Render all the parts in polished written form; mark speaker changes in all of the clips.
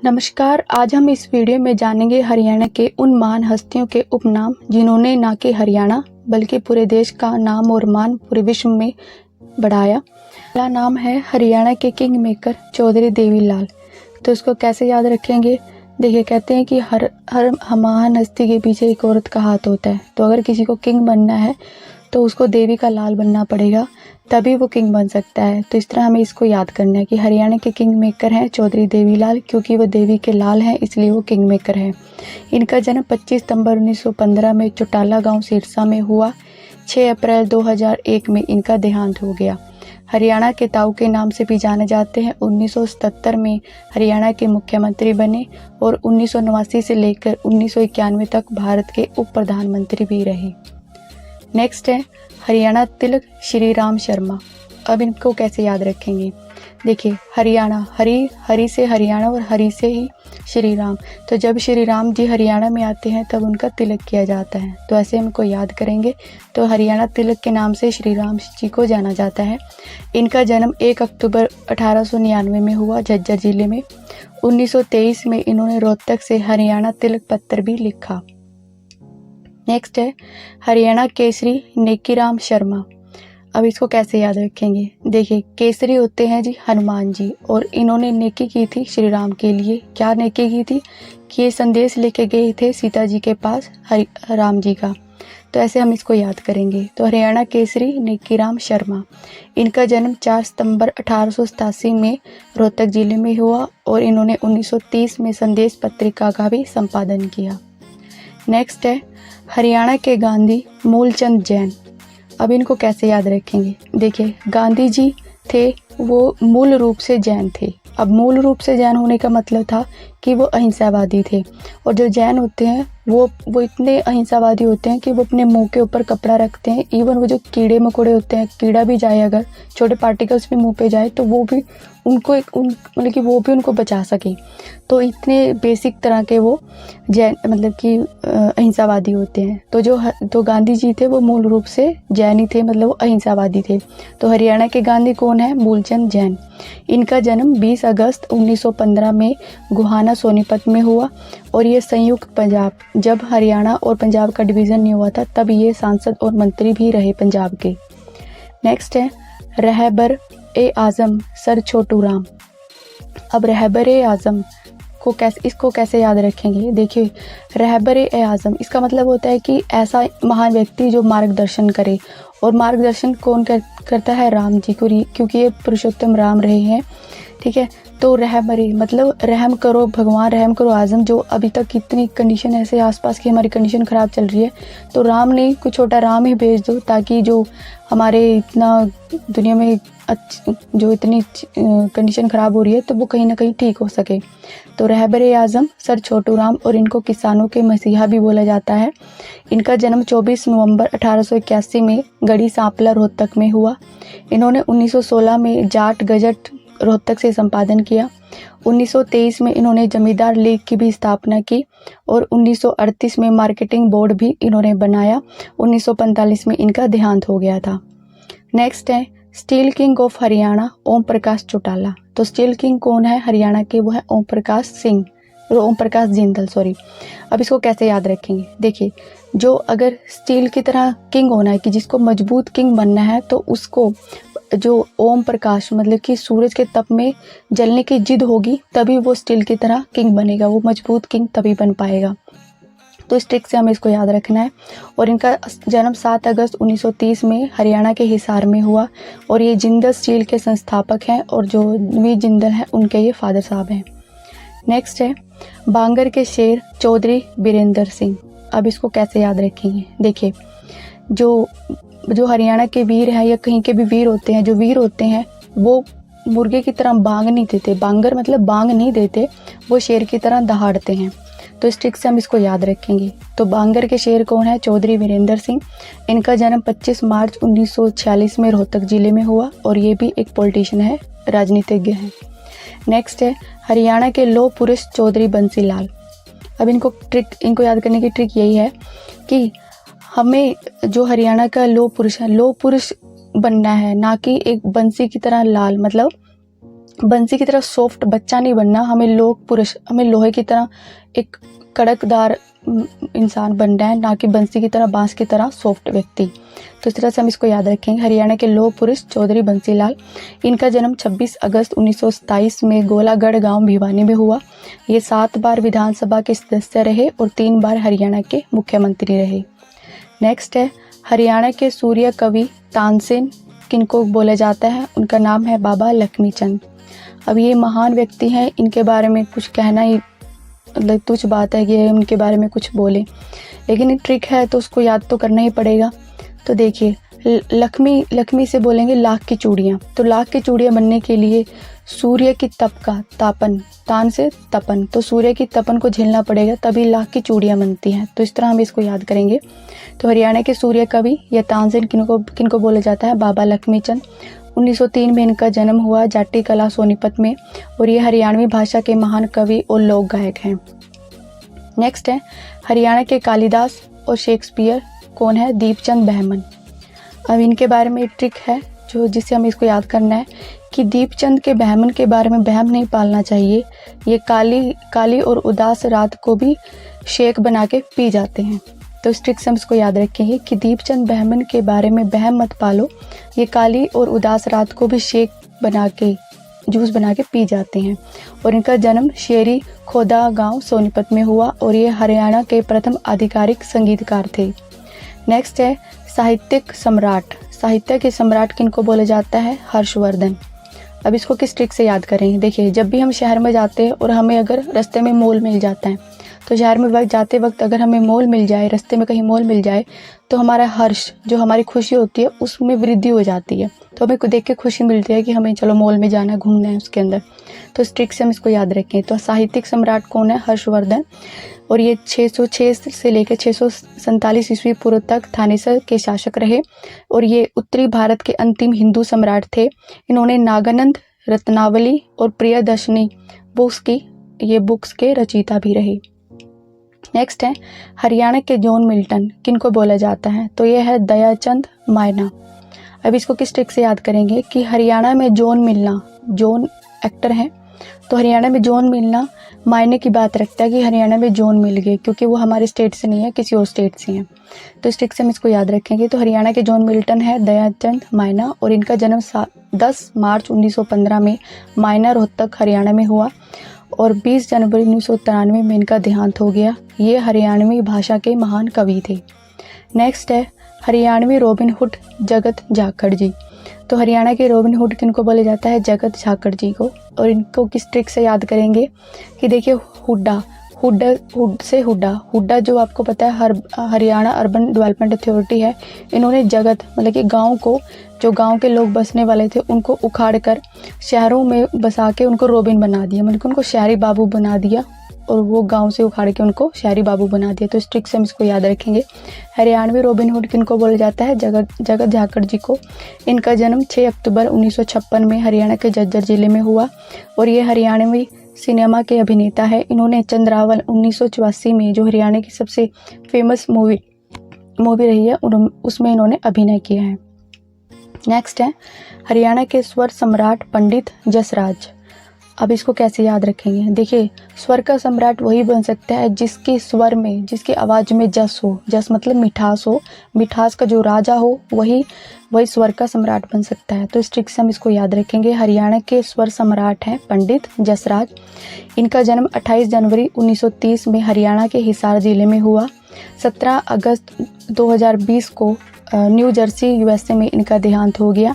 Speaker 1: नमस्कार। आज हम इस वीडियो में जानेंगे हरियाणा के उन महान हस्तियों के उपनाम जिन्होंने न कि हरियाणा बल्कि पूरे देश का नाम और मान पूरे विश्व में बढ़ाया। पहला नाम है हरियाणा के किंग मेकर चौधरी देवीलाल। तो इसको कैसे याद रखेंगे? देखिए, कहते हैं कि हर महान हस्ती के पीछे एक औरत का हाथ होता है। तो अगर किसी को किंग बनना है तो उसको देवी का लाल बनना पड़ेगा, तभी वो किंग बन सकता है। तो इस तरह हमें इसको याद करना है कि हरियाणा के किंग मेकर हैं चौधरी देवीलाल, क्योंकि वो देवी के लाल हैं इसलिए वो किंग मेकर हैं। इनका जन्म 25 सितंबर 1915 में चौटाला गांव सिरसा में हुआ। 6 अप्रैल 2001 में इनका देहांत हो गया। हरियाणा के ताऊ के नाम से भी जाने जाते हैं। 1977 में हरियाणा के मुख्यमंत्री बने और 1989 से लेकर 1991 तक भारत के उप प्रधानमंत्री भी रहे। नेक्स्ट है हरियाणा तिलक श्री राम शर्मा। अब इनको कैसे याद रखेंगे? देखिए, हरियाणा, हरि से हरियाणा और हरि से ही श्री राम। तो जब श्री राम जी हरियाणा में आते हैं तब उनका तिलक किया जाता है। तो ऐसे हमको याद करेंगे। तो हरियाणा तिलक के नाम से श्री राम जी को जाना जाता है। इनका जन्म 1 अक्टूबर 1899 में हुआ झज्जर जिले में। 1923 में इन्होंने रोहतक से हरियाणा तिलक पत्र भी लिखा। नेक्स्ट है हरियाणा केसरी नेकीराम शर्मा। अब इसको कैसे याद रखेंगे? देखिए, केसरी होते हैं जी हनुमान जी, और इन्होंने नेकी की थी श्री राम के लिए। क्या नेकी की थी? कि ये संदेश लेके गए थे सीता जी के पास राम जी का। तो ऐसे हम इसको याद करेंगे। तो हरियाणा केसरी नेकीराम शर्मा। इनका जन्म 4 सितंबर 1887 में रोहतक जिले में हुआ और इन्होंने 1930 में संदेश पत्रिका का भी संपादन किया। नेक्स्ट है हरियाणा के गांधी मूलचंद जैन। अब इनको कैसे याद रखेंगे? देखिए, गांधी जी थे वो मूल रूप से जैन थे। अब मूल रूप से जैन होने का मतलब था कि वो अहिंसावादी थे। और जो जैन होते हैं वो इतने अहिंसावादी होते हैं कि वो अपने मुंह के ऊपर कपड़ा रखते हैं। इवन वो जो कीड़े मकोड़े होते हैं, कीड़ा भी जाए, अगर छोटे पार्टिकल्स भी मुंह पे जाए तो वो भी उनको मतलब कि वो भी उनको बचा सके। तो इतने बेसिक तरह के वो जैन मतलब कि अहिंसावादी होते हैं। तो गांधी जी थे वो मूल रूप से जैन ही थे, मतलब वो अहिंसावादी थे। तो हरियाणा के गांधी कौन है? मूलचंद जैन। इनका जन्म 20 अगस्त 1915 में गुहाना सोनीपत में हुआ और ये संयुक्त पंजाब, जब हरियाणा और पंजाब का डिवीज़न नहीं हुआ था तब ये सांसद और मंत्री भी रहे पंजाब के। नेक्स्ट है रहबर ए आज़म सर छोटू राम। अब रहबर ए आज़म इसको कैसे याद रखेंगे? देखिए, रहबर ए आज़म इसका मतलब होता है कि ऐसा महान व्यक्ति जो मार्गदर्शन करे। और मार्गदर्शन कौन करता है? राम जी को, क्योंकि ये पुरुषोत्तम राम रहे हैं। ठीक है, तो रहबरे मतलब रहम करो भगवान, रहम करो आज़म। जो अभी तक इतनी कंडीशन ऐसे आसपास की हमारी कंडीशन ख़राब चल रही है, तो राम नहीं, कुछ छोटा राम ही भेज दो, ताकि जो हमारे इतना दुनिया में जो इतनी कंडीशन ख़राब हो रही है तो वो कहीं ना कहीं ठीक हो सके। तो रहबर आज़म सर छोटू राम, और इनको किसानों के मसीहा भी बोला जाता है। इनका जन्म 24 नवंबर 1881 में गढ़ी सांपला रोहतक में हुआ। इन्होंने 1916 में जाट गजट रोहतक से संपादन किया। 1923 में इन्होंने जमींदार लीग की भी स्थापना की और 1938 में मार्केटिंग बोर्ड भी इन्होंने बनाया। 1945 में इनका देहांत हो गया था। नेक्स्ट है steel king of Haryana Om Prakash Chautala. तो स्टील किंग कौन है हरियाणा के? वो है ओम प्रकाश जिंदल, सॉरी। अब इसको कैसे याद रखेंगे? देखिए, जो अगर स्टील की तरह किंग होना है, कि जिसको मजबूत किंग बनना है, तो उसको जो ओम प्रकाश मतलब कि सूरज के तप में जलने की जिद होगी, तभी वो स्टील की तरह किंग बनेगा। वो मजबूत किंग तभी बन पाएगा। तो इस ट्रिक से हमें इसको याद रखना है। और इनका जन्म 7 अगस्त 1930 में हरियाणा के हिसार में हुआ और ये जिंदल स्टील के संस्थापक हैं, और जो वी जिंदल हैं उनके ये फादर साहब हैं। नेक्स्ट है बांगर के शेर चौधरी बीरेंद्र सिंह। अब इसको कैसे याद रखेंगे? देखिए, जो हरियाणा के वीर हैं या कहीं के भी वीर होते हैं, जो वीर होते हैं वो मुर्गे की तरह बांग नहीं देते। बांगर मतलब बांग नहीं देते, वो शेर की तरह दहाड़ते हैं। तो इस ट्रिक से हम इसको याद रखेंगे। तो बांगर के शेर कौन है? चौधरी वीरेंद्र सिंह। इनका जन्म 25 मार्च 1946 में रोहतक जिले में हुआ और ये भी एक पॉलिटिशियन है, राजनीतिज्ञ हैं। नेक्स्ट है हरियाणा के लौह पुरुष चौधरी बंसी लाल। अब इनको याद करने की ट्रिक यही है कि हमें जो हरियाणा का लौह पुरुष है, लौह पुरुष बनना है, ना कि एक बंसी की तरह लाल, मतलब बंसी की तरह सॉफ्ट बच्चा नहीं बनना, हमें लोहे की तरह एक कड़कदार इंसान बनना है, ना कि बंसी की तरह, बांस की तरह सॉफ्ट व्यक्ति। तो इस तरह से हम इसको याद रखेंगे। हरियाणा के लौह पुरुष चौधरी बंसी लाल, इनका जन्म 26 अगस्त 1927 में गोलागढ़ गांव भिवानी में हुआ। ये 7 बार विधानसभा के सदस्य रहे और 3 बार हरियाणा के मुख्यमंत्री रहे। नेक्स्ट है हरियाणा के सूर्य कवि तानसेन किनको बोला जाता है, उनका नाम है बाबा लक्ष्मीचंद। अब ये महान व्यक्ति हैं, इनके बारे में कुछ कहना ही मतलब तुच्छ बात है कि उनके बारे में कुछ बोले, लेकिन ट्रिक है तो उसको याद तो करना ही पड़ेगा। तो देखिए लक्ष्मी से बोलेंगे लाख की चूड़ियाँ, तो लाख की चूड़ियाँ बनने के लिए सूर्य की तप का तापन, तान से तपन, तो सूर्य की तपन को झेलना पड़ेगा तभी लाख की चूड़ियाँ बनती हैं। तो इस तरह हम इसको याद करेंगे। तो हरियाणा के सूर्य कवि या तानसेन किनको बोला जाता है, बाबा लक्ष्मीचंद। 1903 में इनका जन्म हुआ जाटी कला सोनीपत में, और ये हरियाणवी भाषा के महान कवि और लोक गायक हैं। नेक्स्ट है हरियाणा के कालिदास और शेक्सपियर कौन है, दीपचंद बहमन। अब इनके बारे में एक ट्रिक है जिससे हमें इसको याद करना है कि दीपचंद के बहमन के बारे में वहम नहीं पालना चाहिए। ये काली और उदास रात को भी शेक बना के पी जाते हैं। तो इस ट्रिक से हम इसको याद रखेंगे कि दीपचंद बहमन के बारे में वहम मत पालो, ये काली और उदास रात को भी शेक बना के, जूस बना के पी जाते हैं। और इनका जन्म शेरी खोदा गांव सोनीपत में हुआ, और ये हरियाणा के प्रथम आधिकारिक संगीतकार थे। नेक्स्ट है साहित्यिक सम्राट। साहित्य के सम्राट किनको बोला जाता है, हर्षवर्धन। अब इसको किस ट्रिक से याद करें, देखिए जब भी हम शहर में जाते हैं और हमें अगर रास्ते में मॉल मिल जाता है, तो शहर में जाते वक्त अगर हमें मॉल मिल जाए, रास्ते में कहीं मॉल मिल जाए, तो हमारा हर्ष, जो हमारी खुशी होती है, उसमें वृद्धि हो जाती है। तो हमें को देख के खुशी मिलती है कि हमें चलो मॉल में जाना है, घूमना है उसके अंदर। तो इस ट्रिक से हम इसको याद रखें। तो साहित्यिक सम्राट कौन है, हर्षवर्धन। और ये 606 से लेकर 647 ईस्वी पूर्व तक थानेसर के शासक रहे, और ये उत्तरी भारत के अंतिम हिंदू सम्राट थे। इन्होंने नागानंद, रत्नावली और प्रियदर्शनी बुक्स के रचयिता भी रहे। नेक्स्ट है हरियाणा के जॉन मिल्टन किनको बोला जाता है, तो ये है दयाचंद मायना। अब इसको किस ट्रिक से याद करेंगे कि हरियाणा में जॉन मिलना, जॉन एक्टर हैं, तो हरियाणा में जॉन मिलना मायने की बात रखता है कि हरियाणा में जॉन मिल गए, क्योंकि वो हमारे स्टेट से नहीं है, किसी और स्टेट से हैं। तो इस ट्रिक से हम इसको याद रखेंगे। तो हरियाणा के जॉन मिल्टन है दयाचंद मायना, और इनका जन्म 10 मार्च 1915 में मायना रोहतक हरियाणा में हुआ, और 20 जनवरी 1993 में इनका देहांत हो गया। ये हरियाणवी भाषा के महान कवि थे। नेक्स्ट है हरियाणवी रॉबिन हुड जगत झाकड़ जी। तो हरियाणा के रॉबिन हुड किनको बोला जाता है, जगत झाकड़ जी को। और इनको किस ट्रिक से याद करेंगे कि देखिए हुड्डा जो आपको पता है हरियाणा अर्बन डेवलपमेंट अथॉरिटी है, इन्होंने जगत मतलब कि गांव को, जो गांव के लोग बसने वाले थे उनको उखाड़ कर शहरों में बसा के उनको रॉबिन बना दिया, मतलब उनको शहरी बाबू बना दिया, और वो गांव से उखाड़ के उनको शहरी बाबू बना दिया। तो इस ट्रिक से हम इसको याद रखेंगे। हरियाणवी रॉबिन हुड किनको बोला जाता है, जगत झाकड़ जी को। इनका जन्म 6 अक्टूबर 1956 में हरियाणा के झज्जर जिले में हुआ, और ये हरियाणवी सिनेमा के अभिनेता है। इन्होंने चंद्रावल 1984 में, जो हरियाणा की सबसे फेमस मूवी रही है, उसमें इन्होंने अभिनय किया है। नेक्स्ट है हरियाणा के स्वर सम्राट पंडित जसराज। अब इसको कैसे याद रखेंगे, देखिए स्वर का सम्राट वही बन सकता है जिसके स्वर में, जिसकी आवाज़ में जस हो, जस मतलब मिठास हो, मिठास का जो राजा हो वही स्वर का सम्राट बन सकता है। तो इस ट्रिक से हम इसको याद रखेंगे। हरियाणा के स्वर सम्राट हैं पंडित जसराज। इनका जन्म 28 जनवरी 1930 में हरियाणा के हिसार जिले में हुआ। 17 अगस्त 2020 को न्यू जर्सी यूएसए में इनका देहांत हो गया,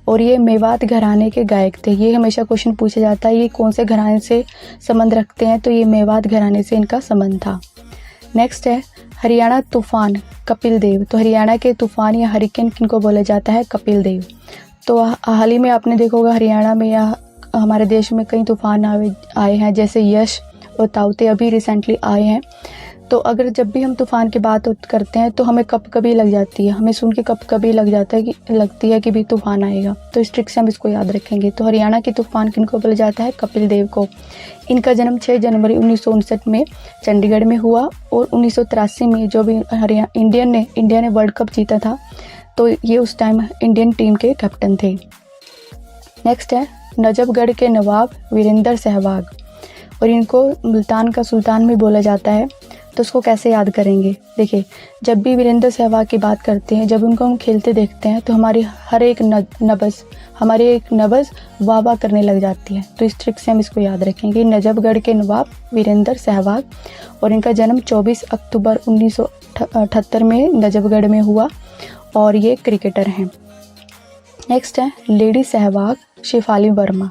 Speaker 1: और ये मेवात घराने के गायक थे। ये हमेशा क्वेश्चन पूछा जाता है ये कौन से घराने से संबंध रखते हैं, तो ये मेवात घराने से इनका संबंध था। नेक्स्ट है हरियाणा तूफान कपिल देव। तो हरियाणा के तूफान या हरिकेन किनको बोला जाता है, कपिल देव। तो हाल ही में आपने देखा होगा हरियाणा में या हमारे देश में कई तूफान आए हैं, जैसे यश और ताउते अभी रिसेंटली आए हैं। तो अगर जब भी हम तूफ़ान की बात करते हैं तो हमें कभी लग जाती है, हमें सुन के कभी लगती है कि भी तूफ़ान आएगा। तो इस ट्रिक से हम इसको याद रखेंगे। तो हरियाणा के तूफ़ान किनको बोला जाता है, कपिल देव को। इनका जन्म 6 जनवरी 1959 में चंडीगढ़ में हुआ, और 1983 में जो भी इंडिया ने वर्ल्ड कप जीता था, तो ये उस टाइम इंडियन टीम के कैप्टन थे। नेक्स्ट है नजफगढ़ के नवाब वीरेंद्र सहवाग, और इनको मुल्तान का सुल्तान भी बोला जाता है। तो उसको कैसे याद करेंगे? देखिए, जब भी वीरेंद्र सहवाग की बात करते हैं, जब उनको हम खेलते देखते हैं तो हमारी हर एक नब्ज़ वाह वाह करने लग जाती है। तो इस ट्रिक से हम इसको याद रखेंगे। नजफगढ़ के नवाब वीरेंद्र सहवाग, और इनका जन्म 24 अक्टूबर 1978 में नजफगढ़ में हुआ, और ये क्रिकेटर हैं। नेक्स्ट है लेडी सहवाग शेफाली वर्मा,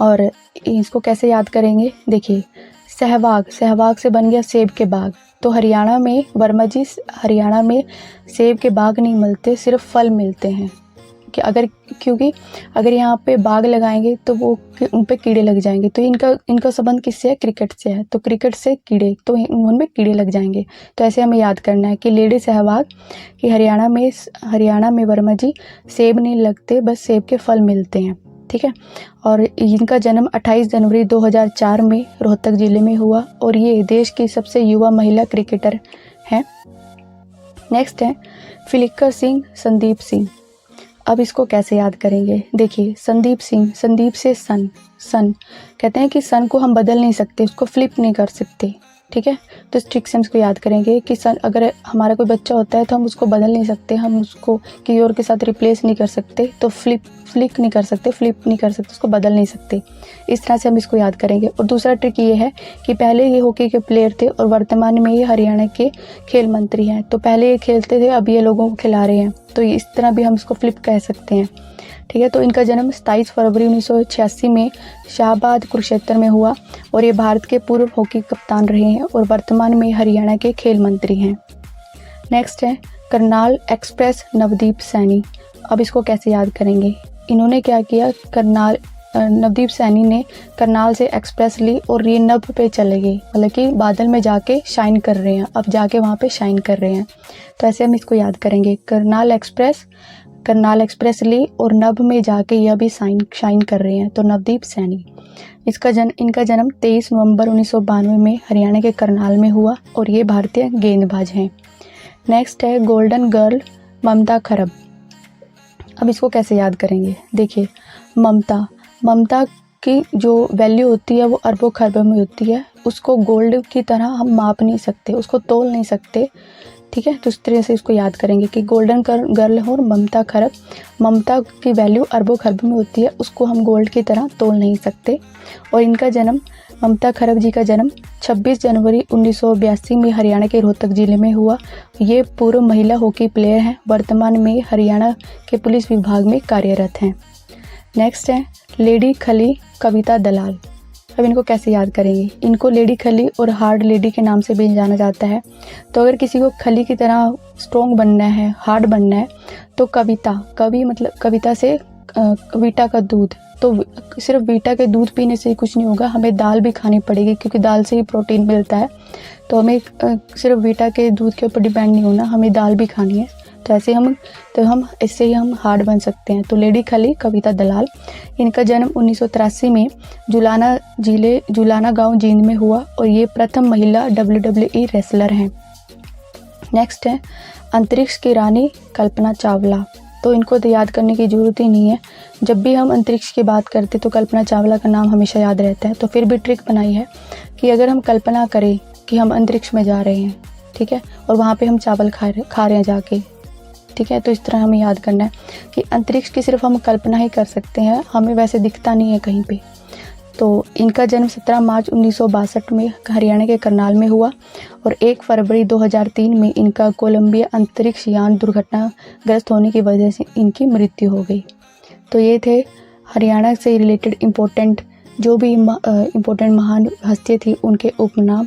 Speaker 1: और इसको कैसे याद करेंगे? देखिए, सहवाग से बन गया सेब के बाग। तो हरियाणा में हरियाणा में सेब के बाग नहीं मिलते, सिर्फ फल मिलते हैं। क्योंकि अगर यहाँ पे बाग लगाएंगे तो वो उन पे कीड़े लग जाएंगे। तो इनका संबंध किससे है? क्रिकेट से है। तो क्रिकेट से कीड़े, तो उनमें कीड़े लग जाएंगे। तो ऐसे हमें याद करना है कि लेडी सहवाग कि हरियाणा में वर्मा जी सेब नहीं लगते, बस सेब के फल मिलते हैं। ठीक है। और इनका जन्म 28 जनवरी 2004 में रोहतक ज़िले में हुआ, और ये देश की सबसे युवा महिला क्रिकेटर हैं। नेक्स्ट है फिलिकर सिंह संदीप सिंह। अब इसको कैसे याद करेंगे? देखिए, संदीप से सन कहते हैं कि सन को हम बदल नहीं सकते, उसको फ्लिप नहीं कर सकते। ठीक है। तो इस ट्रिक से हम इसको याद करेंगे कि सन, अगर हमारा कोई बच्चा होता है तो हम उसको बदल नहीं सकते, हम उसको किसी और के साथ रिप्लेस नहीं कर सकते। तो फ्लिप नहीं कर सकते, उसको बदल नहीं सकते। इस तरह से हम इसको याद करेंगे। और दूसरा ट्रिक ये है कि पहले ये हॉकी के प्लेयर थे और वर्तमान में ये हरियाणा के खेल मंत्री हैं। तो पहले ये खेलते थे, अब ये लोगों को खिला रहे हैं। तो इस तरह भी हम इसको फ्लिप कह सकते हैं। ठीक है। तो इनका जन्म 27 फरवरी 1986 में शाहबाद कुरुक्षेत्र में हुआ, और ये भारत के पूर्व हॉकी कप्तान रहे हैं और वर्तमान में हरियाणा के खेल मंत्री हैं। नेक्स्ट है करनाल एक्सप्रेस नवदीप सैनी। अब इसको कैसे याद करेंगे? इन्होंने क्या किया, नवदीप सैनी ने करनाल से एक्सप्रेस ली और ये नभ पे चले गए, मतलब कि बादल में जाके शाइन कर रहे हैं, अब जाके वहाँ पे शाइन कर रहे हैं। तो ऐसे हम इसको याद करेंगे, करनाल एक्सप्रेस ली और नभ में जाके यह भी शाइन कर रहे हैं। तो नवदीप सैनी। इनका जन्म 23 नवंबर 1992 में हरियाणा के करनाल में हुआ, और ये भारतीय गेंदबाज हैं। नेक्स्ट है गोल्डन गर्ल ममता खरब। अब इसको कैसे याद करेंगे? देखिए, ममता की जो वैल्यू होती है वो अरबों खरबों में होती है। उसको गोल्ड की तरह हम माप नहीं सकते, उसको तोल नहीं सकते। ठीक है। तो इस तरह से इसको याद करेंगे कि गोल्डन गर्ल और ममता खरब। ममता की वैल्यू अरबों खरबों में होती है, उसको हम गोल्ड की तरह तोल नहीं सकते। और इनका जन्म, ममता खरब जी का जन्म 26 जनवरी 1982 में हरियाणा के रोहतक ज़िले में हुआ। ये पूर्व महिला हॉकी प्लेयर हैं, वर्तमान में हरियाणा के पुलिस विभाग में कार्यरत हैं। नेक्स्ट है लेडी खली कविता दलाल। अब इनको कैसे याद करेंगे? इनको लेडी खली और हार्ड लेडी के नाम से भी जाना जाता है। तो अगर किसी को खली की तरह स्ट्रॉन्ग बनना है, हार्ड बनना है, तो कवि मतलब कविता से वीटा का दूध। तो सिर्फ वीटा के दूध पीने से कुछ नहीं होगा, हमें दाल भी खानी पड़ेगी, क्योंकि दाल से ही प्रोटीन मिलता है। तो हमें सिर्फ वीटा के दूध के ऊपर डिपेंड नहीं होना, हमें दाल भी खानी है। तो इससे ही हम हार्ड बन सकते हैं। तो लेडी खली कविता दलाल। इनका जन्म 1983 में जुलाना गांव जींद में हुआ, और ये प्रथम महिला WWE रेसलर हैं। नेक्स्ट है अंतरिक्ष की रानी कल्पना चावला। तो इनको तो याद करने की ज़रूरत ही नहीं है, जब भी हम अंतरिक्ष की बात करते तो कल्पना चावला का नाम हमेशा याद रहता है। तो फिर भी ट्रिक बनाई है कि अगर हम कल्पना करें कि हम अंतरिक्ष में जा रहे हैं, ठीक है, और वहाँ पे हम चावल खा रहे हैं जाके, ठीक है, तो इस तरह हमें याद करना है कि अंतरिक्ष की सिर्फ हम कल्पना ही कर सकते हैं, हमें वैसे दिखता नहीं है कहीं पे। तो इनका जन्म 17 मार्च 1962 में हरियाणा के करनाल में हुआ, और 1 फरवरी 2003 में इनका कोलंबिया अंतरिक्ष यान दुर्घटनाग्रस्त होने की वजह से इनकी मृत्यु हो गई। तो ये थे हरियाणा से रिलेटेड इम्पोर्टेंट महान हस्ती थी, उनके उपनाम।